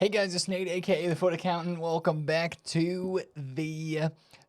Hey guys, it's Nate, aka TheFutAccountant. Welcome back to the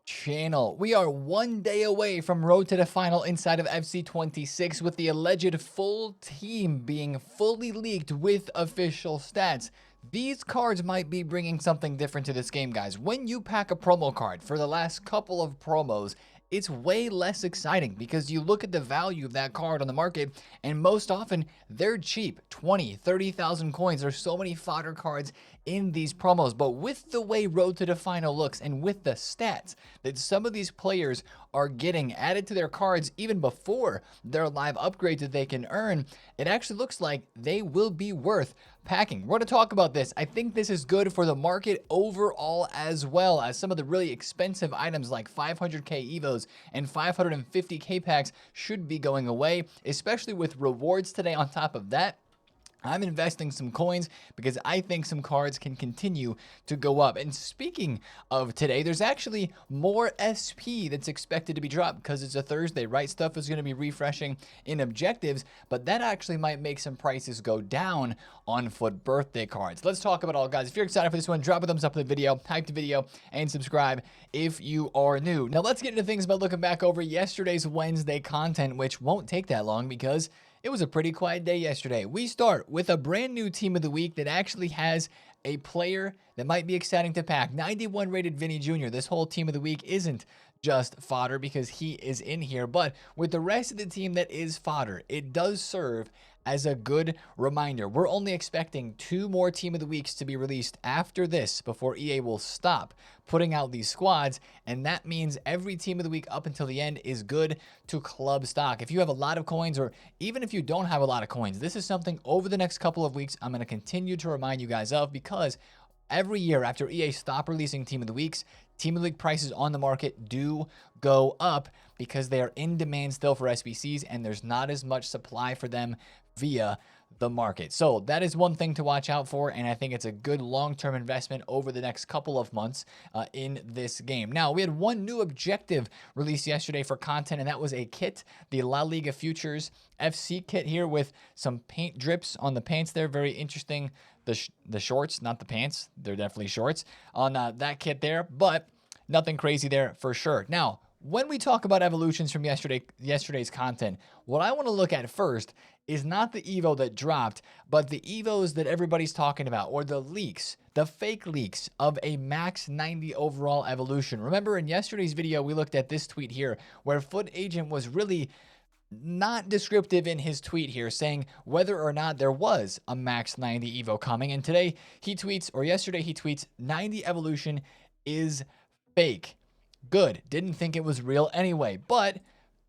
channel. We are one day away from Road to the Final inside of FC26 with the alleged full team being fully leaked with official stats. These cards might be bringing something different to this game, guys. When you pack a promo card for the last couple of promos, it's way less exciting because you look at the value of that card on the market and most often they're cheap. 20, 30,000 coins. There's so many fodder cards in these promos, but with the way Road to the Final looks and with the stats that some of these players are getting added to their cards even before their live upgrade that they can earn, it actually looks like they will be worth packing. We're going to talk about this. I think this is good for the market overall, as well as some of the really expensive items like 500k evos and 550k packs should be going away, especially with rewards today on top of that. I'm investing some coins because I think some cards can continue to go up. And speaking of today, there's actually more SP that's expected to be dropped because it's a Thursday, right? Stuff is going to be refreshing in objectives, but that actually might make some prices go down on FUT birthday cards. Let's talk about it all, guys. If you're excited for this one, drop a thumbs up in the video, hype the video, and subscribe if you are new. Now let's get into things about looking back over yesterday's Wednesday content, which won't take that long because it was a pretty quiet day yesterday. We start with a brand new team of the week that actually has a player that might be exciting to pack. 91 rated Vinny Jr. This whole team of the week isn't just fodder because he is in here, but with the rest of the team that is fodder, it does serve as a good reminder. We're only expecting 2 more team of the weeks to be released after this before EA will stop putting out these squads, and that means every team of the week up until the end is good to club stock. If you have a lot of coins, or even if you don't have a lot of coins, this is something over the next couple of weeks I'm going to continue to remind you guys of, because every year after EA stop releasing team of the weeks, team of the week prices on the market do go up because they are in demand still for SBCs and there's not as much supply for them via the market. So that is one thing to watch out for, and I think it's a good long-term investment over the next couple of months in this game. Now, we had one new objective released yesterday for content, and that was a kit, the La Liga Futures FC kit here with some paint drips on the pants there. Very interesting. The shorts, not the pants. They're definitely shorts on that kit there, but nothing crazy there for sure. Now, when we talk about evolutions from yesterday's content, what I want to look at first is not the Evo that dropped, but the Evos that everybody's talking about, or the leaks, the fake leaks of a max 90 overall evolution. Remember in yesterday's video, we looked at this tweet here where Foot Agent was really not descriptive in his tweet here, saying whether or not there was a max 90 Evo coming. And today he tweets, or yesterday he tweets, 90 evolution is fake. Good. Didn't think it was real anyway, but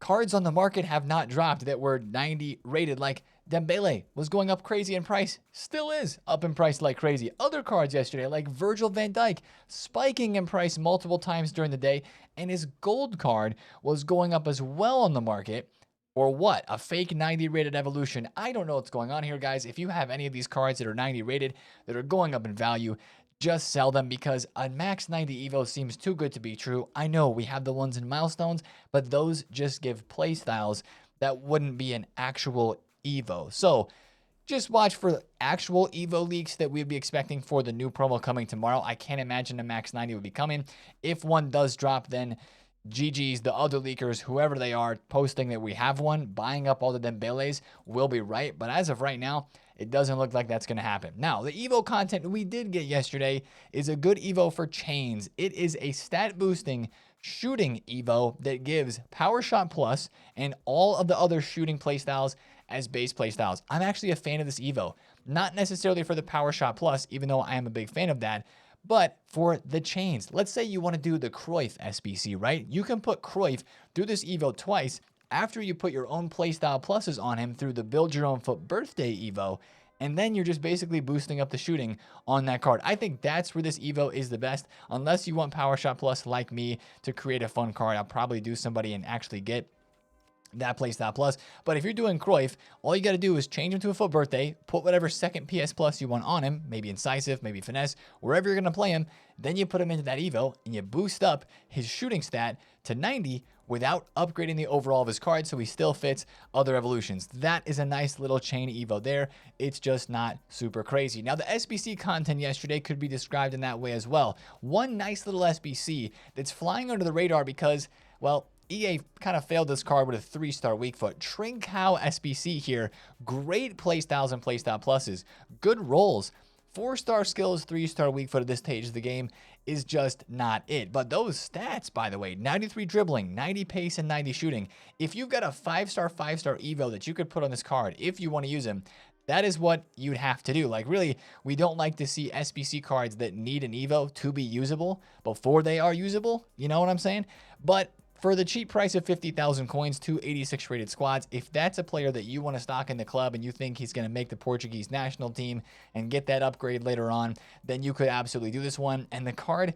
cards on the market have not dropped that were 90 rated. Like Dembele was going up crazy in price, still is up in price like crazy. Other cards yesterday like Virgil van Dijk spiking in price multiple times during the day, and his gold card was going up as well on the market. Or what? A fake 90 rated evolution. I don't know what's going on here, guys. If you have any of these cards that are 90 rated that are going up in value, just sell them, because a max 90 Evo seems too good to be true. I know we have the ones in milestones, but those just give play styles that wouldn't be an actual Evo. So just watch for actual Evo leaks that we'd be expecting for the new promo coming tomorrow. I can't imagine a max 90 would be coming. If one does drop, then GG's, the other leakers, whoever they are, posting that we have one, buying up all the Dembeles will be right. But as of right now, it doesn't look like that's going to happen. Now, the Evo content we did get yesterday is a good Evo for chains. It is a stat boosting shooting Evo that gives Power Shot Plus and all of the other shooting playstyles as base playstyles. I'm actually a fan of this Evo. Not necessarily for the Power Shot Plus, even though I am a big fan of that, but for the chains. Let's say you want to do the Cruyff SBC, right? You can put Cruyff through this Evo twice after you put your own playstyle pluses on him through the Build Your Own Foot birthday Evo, and then you're just basically boosting up the shooting on that card. I think that's where this Evo is the best, unless you want Power Shot Plus like me to create a fun card. I'll probably do somebody and actually get that playstyle plus. But if you're doing Cruyff, all you got to do is change him to a FUT birthday, put whatever second PS plus you want on him, maybe incisive, maybe finesse, wherever you're going to play him. Then you put him into that Evo and you boost up his shooting stat to 90 without upgrading the overall of his card, so he still fits other evolutions. That is a nice little chain Evo there. It's just not super crazy. Now, the SBC content yesterday could be described in that way as well. One nice little SBC that's flying under the radar because, well, EA kind of failed this card with a 3-star weak foot. Trinc SBC here. Great playstyles and playstyle pluses. Good rolls. 4-star skills, 3-star weak foot at this stage of the game is just not it. But those stats, by the way, 93 dribbling, 90 pace, and 90 shooting. If you've got a 5-star Evo that you could put on this card if you want to use him, that is what you'd have to do. Like, really, we don't like to see SBC cards that need an Evo to be usable before they are usable. You know what I'm saying? But for the cheap price of 50,000 coins, 286 rated squads, if that's a player that you want to stock in the club and you think he's going to make the Portuguese national team and get that upgrade later on, then you could absolutely do this one. And the card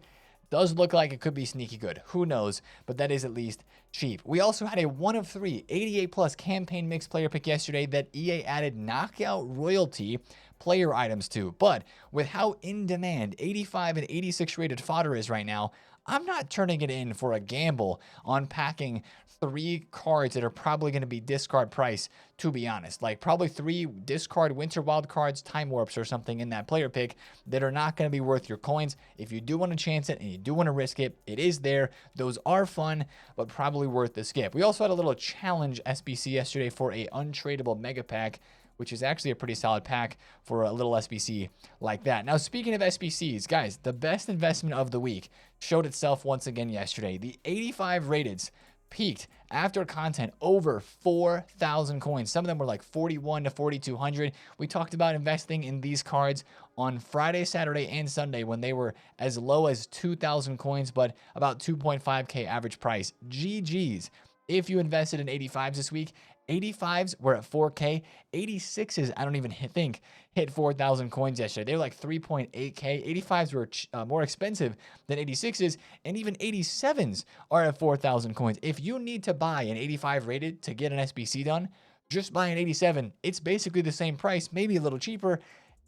does look like it could be sneaky good. Who knows? But that is at least cheap. We also had a 1 of 3 88 plus campaign mixed player pick yesterday that EA added knockout royalty player items to. But with how in demand 85 and 86 rated Fodder is right now, I'm not turning it in for a gamble on packing 3 cards that are probably going to be discard price, to be honest. Like, probably 3 discard Winter Wild cards, Time Warps or something in that player pick that are not going to be worth your coins. If you do want to chance it and you do want to risk it, it is there. Those are fun, but probably worth the skip. We also had a little challenge SBC yesterday for a untradeable mega pack, which is actually a pretty solid pack for a little SBC like that. Now, speaking of SBCs, guys, the best investment of the week showed itself once again yesterday. The 85 rateds peaked after content over 4,000 coins. Some of them were like 41 to 4,200. We talked about investing in these cards on Friday, Saturday, and Sunday when they were as low as 2,000 coins, but about 2.5K average price. GG's. If you invested in 85s this week, 85s were at 4K. 86s, I don't even think, hit 4,000 coins yesterday. They were like 3.8K. 85s were more expensive than 86s, and even 87s are at 4,000 coins. If you need to buy an 85 rated to get an SBC done, just buy an 87. It's basically the same price, maybe a little cheaper,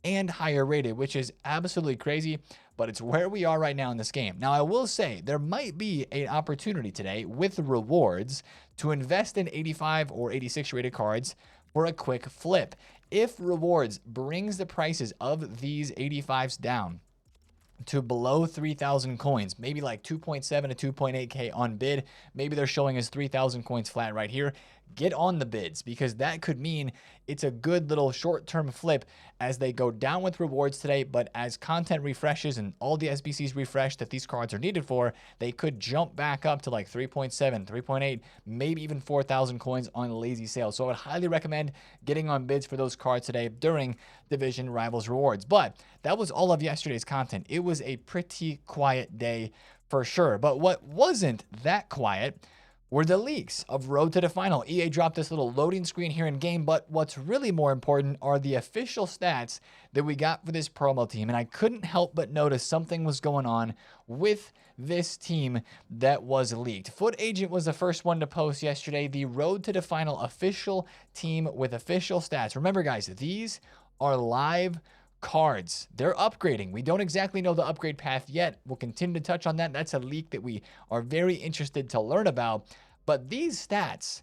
and higher rated, which is absolutely crazy, but it's where we are right now in this game. Now, I will say there might be an opportunity today with rewards to invest in 85 or 86 rated cards for a quick flip. If rewards brings the prices of these 85s down to below 3,000 coins, maybe like 2.7 to 2.8K on bid, maybe they're showing us 3,000 coins flat right here, get on the bids, because that could mean it's a good little short-term flip as they go down with rewards today. But as content refreshes and all the SBCs refresh that these cards are needed for, they could jump back up to like 3.7, 3.8, maybe even 4,000 coins on lazy sale. So I would highly recommend getting on bids for those cards today during Division Rivals rewards. But that was all of yesterday's content. It was a pretty quiet day for sure. But what wasn't that quiet were the leaks of Road to the Final. EA dropped this little loading screen here in game, but what's really more important are the official stats that we got for this promo team. And I couldn't help but notice something was going on with this team that was leaked. FutAccountant was the first one to post yesterday the Road to the Final official team with official stats. Remember, guys, these are live cards. They're upgrading. We don't exactly know the upgrade path yet. We'll continue to touch on that. That's a leak that we are very interested to learn about. But these stats,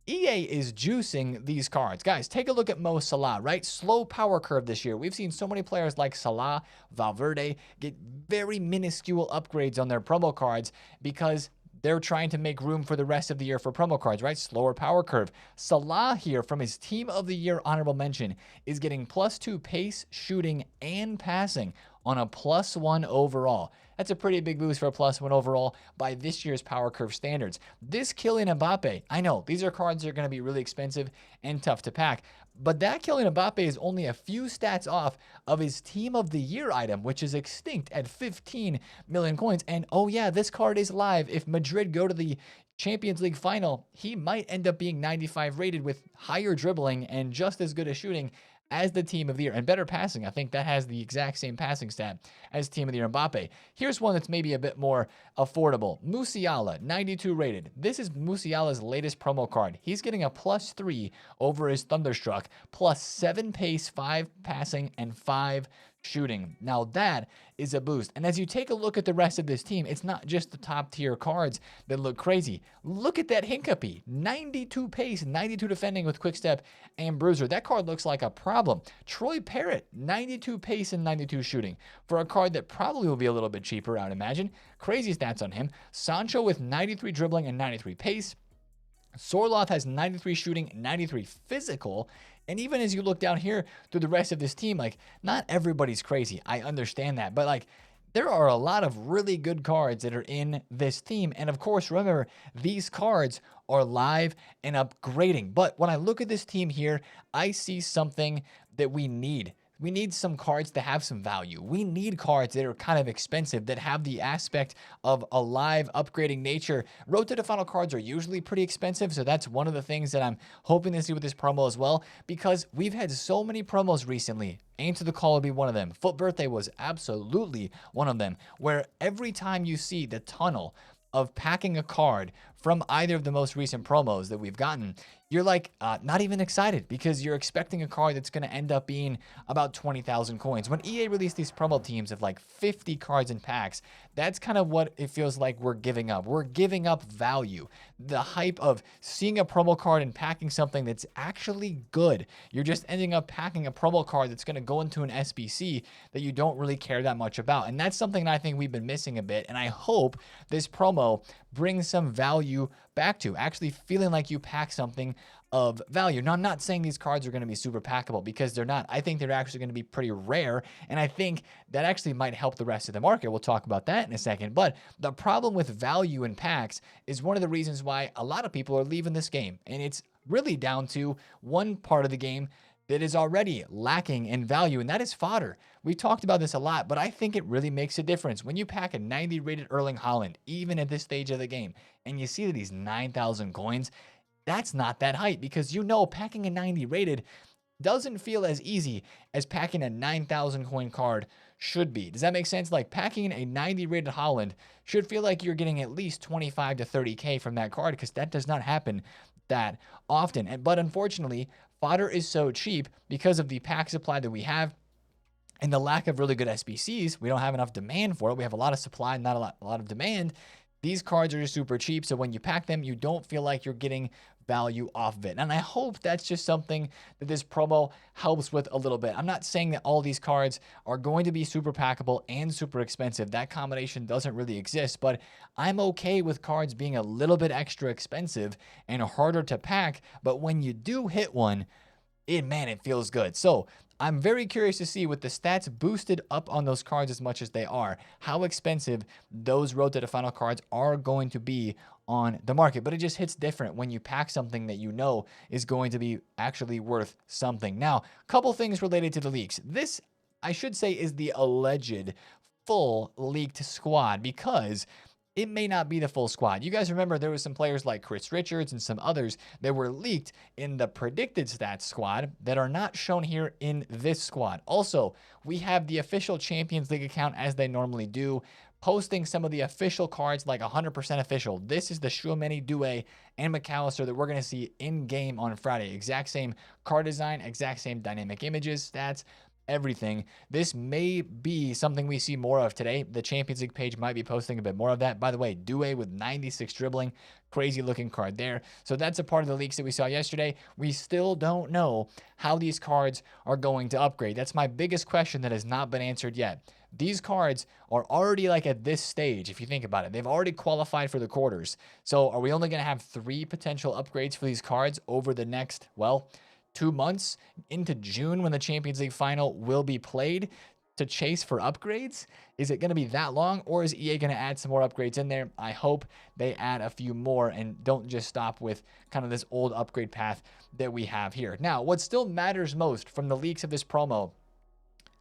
EA is juicing these cards. Guys, take a look at Mo Salah, right? Slow power curve this year. We've seen so many players like Salah, Valverde get very minuscule upgrades on their promo cards because they're trying to make room for the rest of the year for promo cards, right? Slower power curve. Salah here from his Team of the Year honorable mention is getting +2 pace, shooting, and passing on a +1 overall. That's a pretty big boost for a +1 overall by this year's power curve standards. This Kylian Mbappe, I know these are cards that are going to be really expensive and tough to pack, but that Kylian Mbappe is only a few stats off of his Team of the Year item, which is extinct at 15 million coins. And oh yeah, this card is live. If Madrid go to the Champions League final, he might end up being 95 rated with higher dribbling and just as good as shooting as the team of the year. And better passing, I think that has the exact same passing stat as team of the year Mbappe. Here's one that's maybe a bit more affordable. Musiala, 92 rated. This is Musiala's latest promo card. He's getting a +3 over his Thunderstruck, +7 pace, 5 passing, and 5 shooting. Now that is a boost. And as you take a look at the rest of this team, it's not just the top tier cards that look crazy. Look at that Hincapie, 92 pace, 92 defending with quick step and bruiser. That card looks like a problem. Troy Parrott, 92 pace and 92 shooting for a card that probably will be a little bit cheaper, I would imagine. Crazy stats on him. Sancho with 93 dribbling and 93 pace. Sorloth has 93 shooting, 93 physical. And even as you look down here through the rest of this team, like, not everybody's crazy. I understand that. But, like, there are a lot of really good cards that are in this team. And, of course, remember, these cards are live and upgrading. But when I look at this team here, I see something that we need. We need some cards to have some value. We need cards that are kind of expensive, that have the aspect of a live upgrading nature. Road to the Final cards are usually pretty expensive, so that's one of the things that I'm hoping to see with this promo as well, because we've had so many promos recently. Answer the Call would be one of them. Foot Birthday was absolutely one of them, where every time you see the tunnel of packing a card from either of the most recent promos that we've gotten, you're like not even excited, because you're expecting a card that's going to end up being about 20,000 coins. When EA released these promo teams of like 50 cards in packs, that's kind of what it feels like we're giving up. We're giving up value. The hype of seeing a promo card and packing something that's actually good. You're just ending up packing a promo card that's going to go into an SBC that you don't really care that much about. And that's something that I think we've been missing a bit. And I hope this promo brings some value back to actually feeling like you pack something of value. Now, I'm not saying these cards are going to be super packable, because they're not. I think they're actually going to be pretty rare, and I think that actually might help the rest of the market. We'll talk about that in a second. But the problem with value in packs is one of the reasons why a lot of people are leaving this game, and it's really down to one part of the game that is already lacking in value, and that is fodder. We talked about this a lot, but I think it really makes a difference. When you pack a 90 rated Erling Haaland, even at this stage of the game, and you see that he's 9,000 coins, that's not that hype, because you know packing a 90 rated doesn't feel as easy as packing a 9,000 coin card should be. Does that make sense? Like, packing a 90 rated Haaland should feel like you're getting at least 25 to 30K from that card, because that does not happen that often. But unfortunately, fodder is so cheap because of the pack supply that we have and the lack of really good SBCs. We don't have enough demand for it. We have a lot of supply, not a lot of demand. These cards are just super cheap, so when you pack them, you don't feel like you're getting value off of it. And I hope that's just something that this promo helps with a little bit. I'm not saying that all these cards are going to be super packable and super expensive. That combination doesn't really exist, but I'm okay with cards being a little bit extra expensive and harder to pack. But when you do hit one, it feels good. So I'm very curious to see, with the stats boosted up on those cards as much as they are, how expensive those Road to the Final cards are going to be on the market. But it just hits different when you pack something that you know is going to be actually worth something. Now, a couple things related to the leaks. This, I should say, is the alleged full leaked squad, because it may not be the full squad. You guys remember there was some players like Chris Richards and some others that were leaked in the predicted stats squad that are not shown here in this squad. Also, we have the official Champions League account, as they normally do, posting some of the official cards, like 100% official. This is the Tchouaméni, Doué, and McAllister that we're going to see in-game on Friday. Exact same card design, exact same dynamic images, stats, everything. This may be something we see more of today. The Champions League page might be posting a bit more of that. By the way, Doué with 96 dribbling, crazy looking card there. So that's a part of the leaks that we saw yesterday. We still don't know how these cards are going to upgrade. That's my biggest question that has not been answered yet. These cards are already, like, at this stage, if you think about it, they've already qualified for the quarters. So are we only going to have 3 potential upgrades for these cards over the next, 2 months into June, when the Champions League final will be played, to chase for upgrades? Is it going to be that long, or is EA going to add some more upgrades in there? I hope they add a few more and don't just stop with kind of this old upgrade path that we have here. Now, what still matters most from the leaks of this promo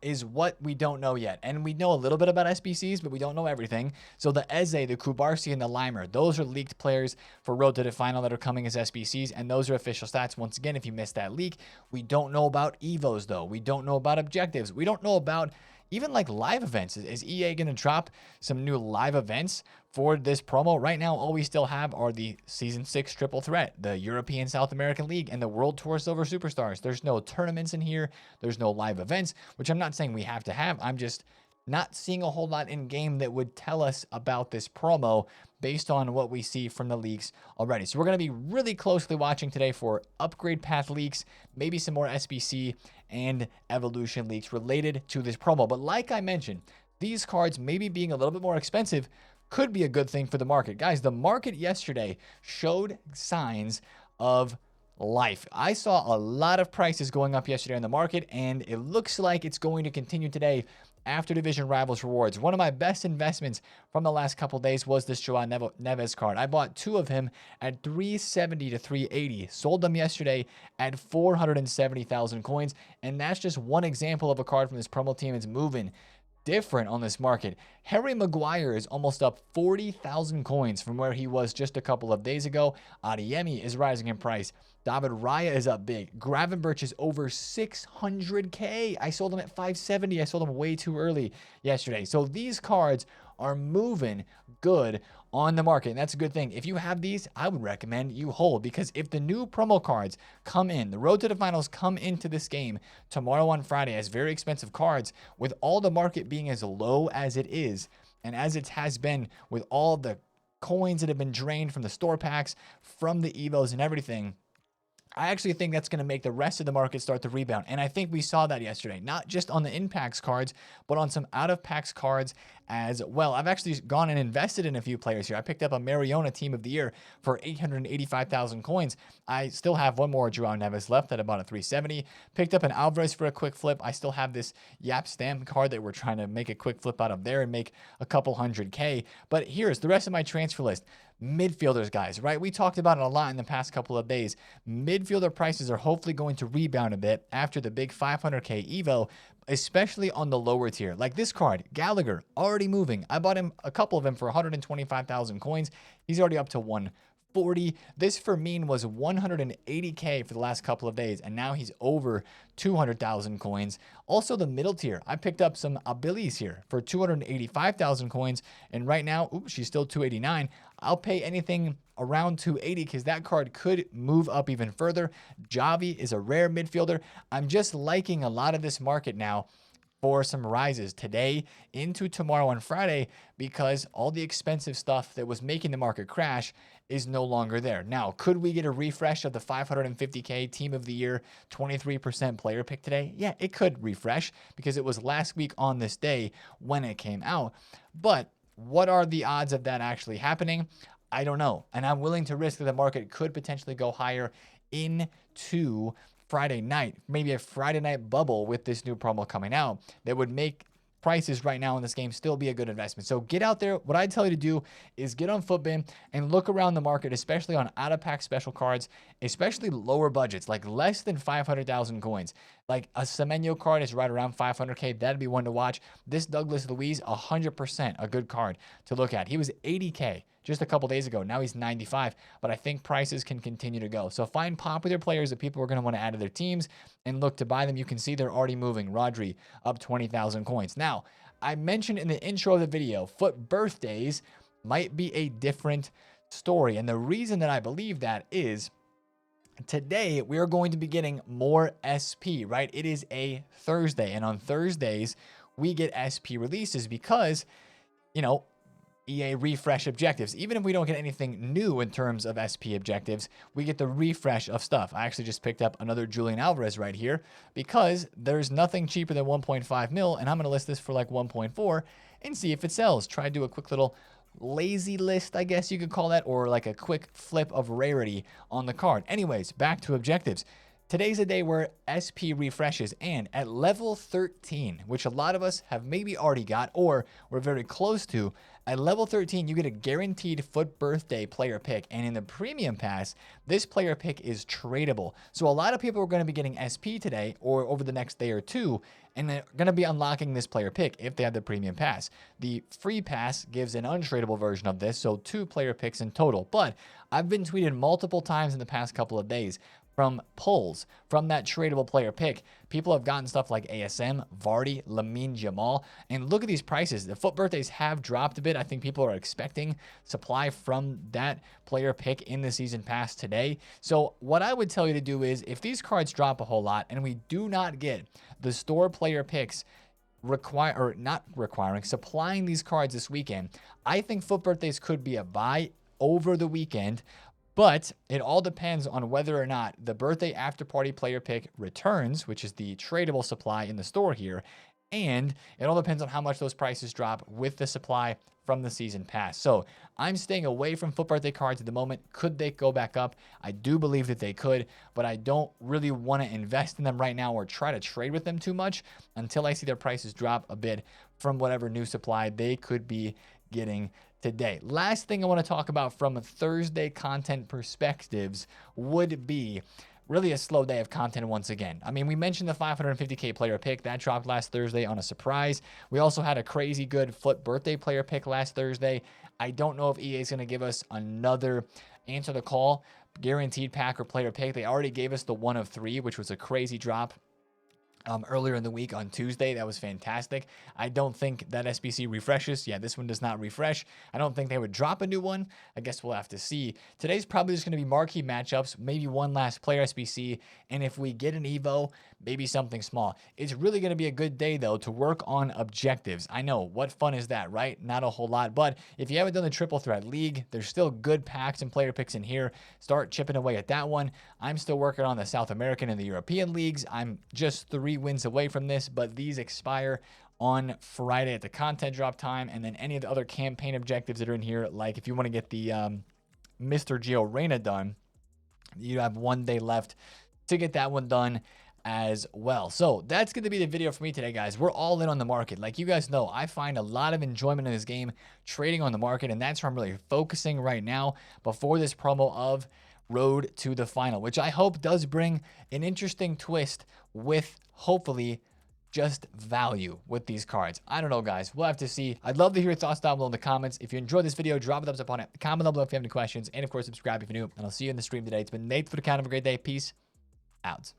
is what we don't know yet. And we know a little bit about SBCs, but we don't know everything. So the Eze, the Kubarsi, and the Limer, those are leaked players for Road to the Final that are coming as SBCs, and those are official stats. Once again, if you missed that leak, we don't know about Evos, though. We don't know about objectives. We don't know about even like live events. Is EA going to drop some new live events for this promo? Right now, all we still have are the Season 6 Triple Threat, the European South American League, and the World Tour Silver Superstars. There's no tournaments in here. There's no live events, which I'm not saying we have to have. I'm just not seeing a whole lot in game that would tell us about this promo based on what we see from the leaks already. So we're going to be really closely watching today for upgrade path leaks, maybe some more SBC and evolution leaks related to this promo. But like I mentioned, these cards maybe being a little bit more expensive could be a good thing for the market. Guys, the market yesterday showed signs of life. I saw a lot of prices going up yesterday in the market, and it looks like it's going to continue today after Division Rivals rewards. One of my best investments from the last couple days was this Joao Neves card. I bought 2 of him at 370 to 380. Sold them yesterday at 470,000 coins. And that's just one example of a card from this promo team. It's moving different on this market. Harry Maguire is almost up 40,000 coins from where he was just a couple of days ago. Adeyemi is rising in price. David Raya is up big. Gravenberch is over 600k. I sold them at 570. I sold them way too early yesterday. So these cards are moving good on the market, and that's a good thing. If you have these, I would recommend you hold, because if the new promo cards come in, the Road to the Finals come into this game tomorrow on Friday as very expensive cards, with all the market being as low as it is, and as it has been with all the coins that have been drained from the store packs, from the Evos and everything, I actually think that's going to make the rest of the market start to rebound. And I think we saw that yesterday, not just on the in-packs cards, but on some out-of-packs cards as well. I've actually gone and invested in a few players here. I picked up a Mariona Team of the Year for 885,000 coins. I still have one more Joao Neves left at about a 370. Picked up an Alvarez for a quick flip. I still have this Yap Stamp card that we're trying to make a quick flip out of there and make a couple 100K. But here's the rest of my transfer list. Midfielders, guys, right? We talked about it a lot in the past couple of days. Midfielder prices are hopefully going to rebound a bit after the big 500K Evo, especially on the lower tier. Like this card, Gallagher, already moving. I bought him a couple of them for 125,000 coins. He's already up to 140. This Fermin was 180k for the last couple of days, and now he's over 200,000 coins. Also the middle tier, I picked up some Abilis here for 285,000 coins, and right now, oops, she's still 289. I'll pay anything around 280 because that card could move up even further. Javi is a rare midfielder. I'm just liking a lot of this market now for some rises today into tomorrow on Friday, because all the expensive stuff that was making the market crash is no longer there. Now, could we get a refresh of the 550K Team of the Year 23% player pick today? Yeah, it could refresh because it was last week on this day when it came out. But what are the odds of that actually happening? I don't know. And I'm willing to risk that the market could potentially go higher into Friday night, maybe a Friday night bubble with this new promo coming out that would make prices right now in this game still be a good investment. So get out there. What I tell you to do is get on Futbin and look around the market, especially on out-of-pack special cards, especially lower budgets, like less than 500,000 coins. Like a Semenyo card is right around 500K. That'd be one to watch. This Douglas Luiz, 100% a good card to look at. He was 80K just a couple days ago. Now he's 95, but I think prices can continue to go. So find popular players that people are going to want to add to their teams and look to buy them. You can see they're already moving. Rodri up 20,000 coins. Now, I mentioned in the intro of the video, Foot birthdays might be a different story. And the reason that I believe that is today we are going to be getting more SP, right? It is a Thursday, and on Thursdays we get SP releases because, you know, EA refresh objectives. Even if we don't get anything new in terms of SP objectives, we get the refresh of stuff. I actually just picked up another Julian Alvarez right here because there's nothing cheaper than 1.5 mil, and I'm going to list this for like 1.4 and see if it sells. Try to do a quick little lazy list, I guess you could call that, or like a quick flip of rarity on the card. Anyways, back to objectives. Today's a day where SP refreshes, and at level 13, which a lot of us have maybe already got or we're very close to, at level 13 you get a guaranteed FUT Birthday player pick, and in the premium pass this player pick is tradable. So a lot of people are going to be getting SP today or over the next day or two, and they're going to be unlocking this player pick if they have the premium pass. The free pass gives an untradeable version of this, so 2 player picks in total. But I've been tweeted multiple times in the past couple of days from pulls from that tradable player pick. People have gotten stuff like ASM, Vardy, Lamine Jamal, and look at these prices. The FUT Birthdays have dropped a bit. I think people are expecting supply from that player pick in the season pass today. So what I would tell you to do is, if these cards drop a whole lot and we do not get the store player picks supplying these cards this weekend, I think FUT Birthdays could be a buy over the weekend. But it all depends on whether or not the birthday after party player pick returns, which is the tradable supply in the store here. And it all depends on how much those prices drop with the supply from the season pass. So I'm staying away from FUT Birthday cards at the moment. Could they go back up? I do believe that they could, but I don't really want to invest in them right now or try to trade with them too much until I see their prices drop a bit from whatever new supply they could be getting today. Last thing I want to talk about from Thursday content perspectives would be really a slow day of content once again. I mean, we mentioned the 550k player pick that dropped last Thursday on a surprise. We also had a crazy good FUT Birthday player pick last Thursday. I don't know if EA is going to give us another answer the call guaranteed pack or player pick. They already gave us the 1 of 3, which was a crazy drop earlier in the week on Tuesday. That was fantastic. I don't think that SBC refreshes. Yeah, this one does not refresh. I don't think they would drop a new one. I guess we'll have to see. Today's probably just going to be marquee matchups, maybe one last player SBC, and if we get an Evo, maybe something small. It's really going to be a good day, though, to work on objectives. I know, what fun is that, right? Not a whole lot, but if you haven't done the Triple Threat League, there's still good packs and player picks in here. Start chipping away at that one. I'm still working on the South American and the European leagues. I'm just 3 wins away from this, but these expire on Friday at the content drop time, and then any of the other campaign objectives that are in here, like if you want to get the Mr. Gio Reyna done, you have 1 day left to get that one done as well. So that's going to be the video for me today, guys. We're all in on the market. Like you guys know, I find a lot of enjoyment in this game trading on the market, and that's where I'm really focusing right now before this promo of Road to the Final, which I hope does bring an interesting twist with hopefully just value with these cards. I don't know, guys. We'll have to see. I'd love to hear your thoughts down below in the comments. If you enjoyed this video, drop a thumbs up on it. Comment down below if you have any questions. And of course, subscribe if you're new. And I'll see you in the stream today. It's been Nate for the count. Have a great day. Peace out.